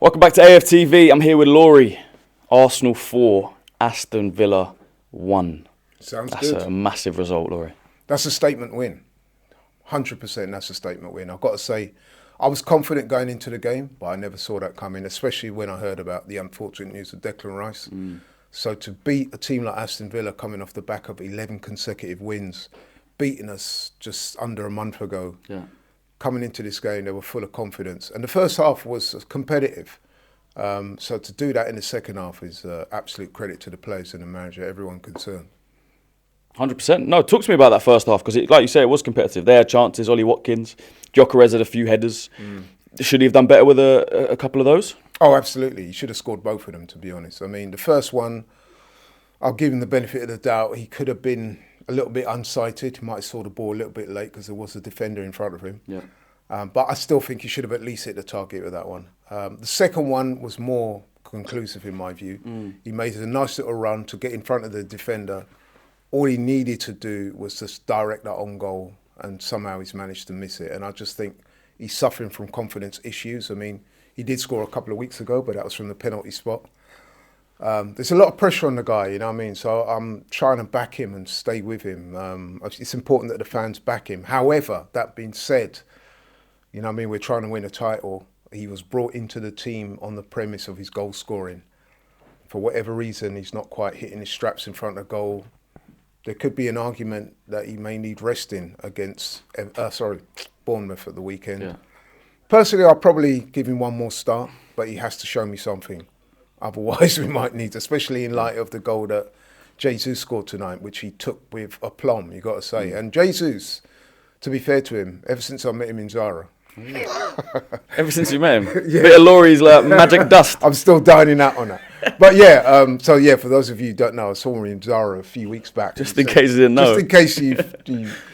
Welcome back to AFTV. I'm here with Laurie. Arsenal 4, Aston Villa 1. Sounds That's good. a massive result, Laurie. That's a statement win. 100% that's a statement win. I've got to say, I was confident going into the game, but I never saw that coming, especially when I heard about the unfortunate news of Declan Rice. So to beat a team like Aston Villa coming off the back of 11 consecutive wins, beating us just under a month ago, coming into this game, they were full of confidence. And the first half was competitive. So to do that in the second half is absolute credit to the players and the manager, everyone concerned. 100%. No, talk to me about that first half, because like you say, it was competitive. They had chances. Ollie Watkins, Gyökeres had a few headers. Should he have done better with a couple of those? Oh, absolutely. He should have scored both of them, to be honest. I mean, the first one, I'll give him the benefit of the doubt. He could have been a little bit unsighted. He might have saw the ball a little bit late because there was a defender in front of him. But I still think he should have at least hit the target with that one. The second one was more conclusive in my view. He made a nice little run to get in front of the defender. All he needed to do was just direct that on goal, and somehow he's managed to miss it. And I just think he's suffering from confidence issues. I mean, he did score a couple of weeks ago, but that was from the penalty spot. There's a lot of pressure on the guy, you know what I mean? So I'm trying to back him and stay with him. It's important that the fans back him. However, that being said, you know what I mean, we're trying to win a title. He was brought into the team on the premise of his goal scoring. For whatever reason, he's not quite hitting his straps in front of goal. There could be an argument that he may need resting against Bournemouth at the weekend. Personally, I'll probably give him one more start, but he has to show me something. Otherwise, we might need, especially in light of the goal that Jesus scored tonight, which he took with aplomb, you got to say. And Jesus, to be fair to him, ever since I met him in Zara. Ever since you met him? Bit of Laurie's magic dust. I'm still dining out on that. But yeah, for those of you who don't know, I saw him in Zara a few weeks back. Just in case you didn't know. Just in case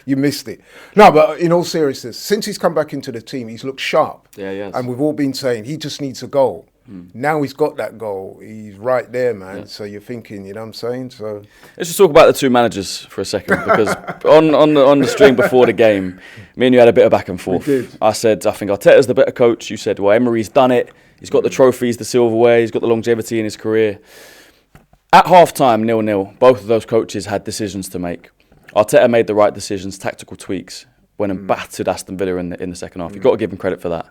you missed it. No, but in all seriousness, since he's come back into the team, he's looked sharp. Yeah, he has. And we've all been saying he just needs a goal. Now he's got that goal. He's right there, man. So you're thinking, you know what I'm saying? So let's just talk about the two managers for a second, because on the stream before the game, me and you had a bit of back and forth. We did. I said, I think Arteta's the better coach. You said, well, Emery's done it. He's got the trophies, the silverware. He's got the longevity in his career. At half-time, 0-0, both of those coaches had decisions to make. Arteta made the right decisions, tactical tweaks, went and battered Aston Villa in the second half. You've got to give him credit for that.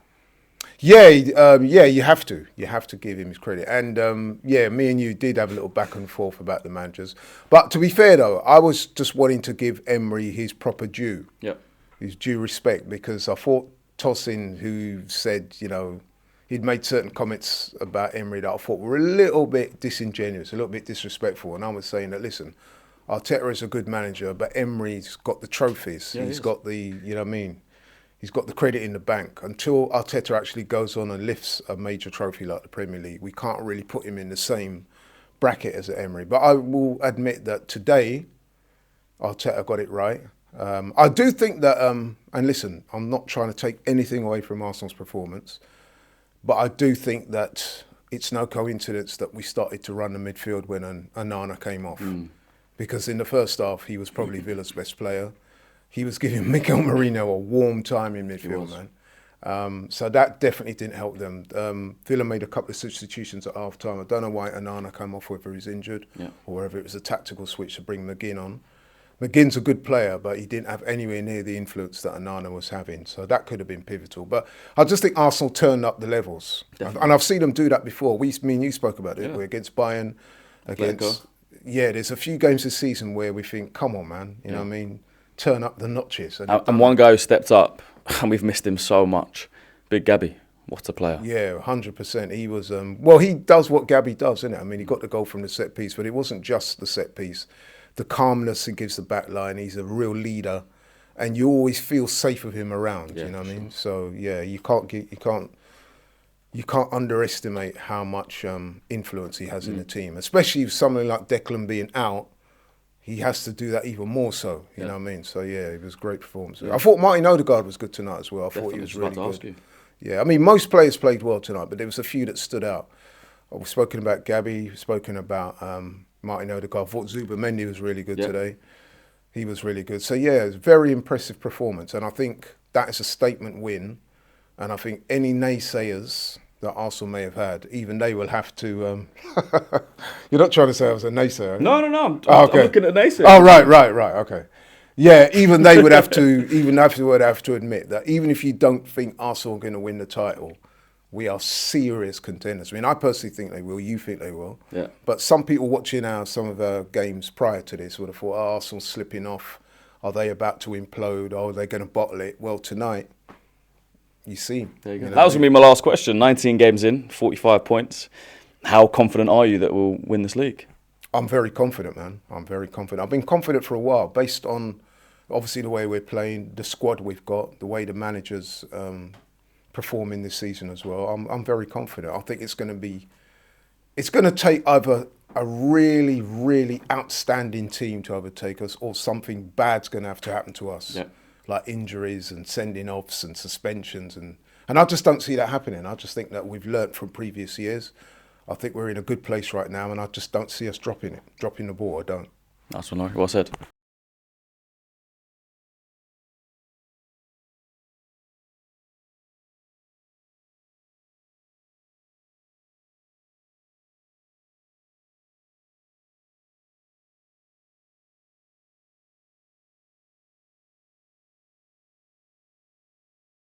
Yeah, you have to. You have to give him his credit. And me and you did have a little back and forth about the managers. But to be fair, though, I was just wanting to give Emery his proper due, his due respect, because I thought Tosin, who said, you know, he'd made certain comments about Emery that I thought were a little bit disingenuous, a little bit disrespectful. And I was saying that, listen, Arteta is a good manager, but Emery's got the trophies. He's got the, you know what I mean? He's got the credit in the bank. Until Arteta actually goes on and lifts a major trophy like the Premier League, we can't really put him in the same bracket as Emery. But I will admit that today, Arteta got it right. I do think that, and listen, I'm not trying to take anything away from Arsenal's performance, but I do think that it's no coincidence that we started to run the midfield when Onana came off. Because in the first half, he was probably Villa's best player. He was giving Miguel Merino a warm time in midfield, man. So that definitely didn't help them. Villa made a couple of substitutions at half-time. I don't know why Onana came off, whether he's injured or whether it was a tactical switch to bring McGinn on. McGinn's a good player, but he didn't have anywhere near the influence that Onana was having. So that could have been pivotal. But I just think Arsenal turned up the levels. And I've seen them do that before. Me and you spoke about it. We're against Bayern, there's a few games this season where we think, come on, man, you know what I mean? Turn up the notches. And one guy who stepped up, and we've missed him so much, Big Gabby. What a player. Yeah, 100%. He was, he does what Gabby does, isn't it? I mean, he got the goal from the set piece, but it wasn't just the set piece. The calmness he gives the back line, he's a real leader, and you always feel safe with him around, you know what I mean? So, yeah, you can't underestimate how much influence he has in the team, especially if something like Declan being out. He has to do that even more so, you know what I mean? So, yeah, it was a great performance. I thought Martin Odegaard was good tonight as well. I thought he was really good. Yeah, I mean, most players played well tonight, but there was a few that stood out. We've spoken about Gabby, we've spoken about Martin Odegaard. I thought Zubimendi was really good today. He was really good. So, yeah, it was a very impressive performance. And I think that is a statement win. And I think any naysayers that Arsenal may have had, even they will have to. You're not trying to say I was a naysayer, are you? No. I'm looking at Nacer. Oh, right. Okay. Yeah, even they would have to. Even after would have to admit that even if you don't think Arsenal are going to win the title, we are serious contenders. I mean, I personally think they will. You think they will? Yeah. But some people watching some of our games prior to this would have thought, oh, Arsenal's slipping off. Are they about to implode? Or are they going to bottle it? Well, tonight, you see. There you go. That was going to be my last question. 19 games in, 45 points. How confident are you that we'll win this league? I'm very confident, man. I'm very confident. I've been confident for a while, based on obviously the way we're playing, the squad we've got, the way the manager's performing this season as well. I'm very confident. I think it's going to take either a really, really outstanding team to overtake us, or something bad's going to have to happen to us, like injuries and sending offs and suspensions, and I just don't see that happening. I just think that we've learnt from previous years. I think we're in a good place right now, and I just don't see us dropping the ball. I don't. That's one, Laurie. Well said.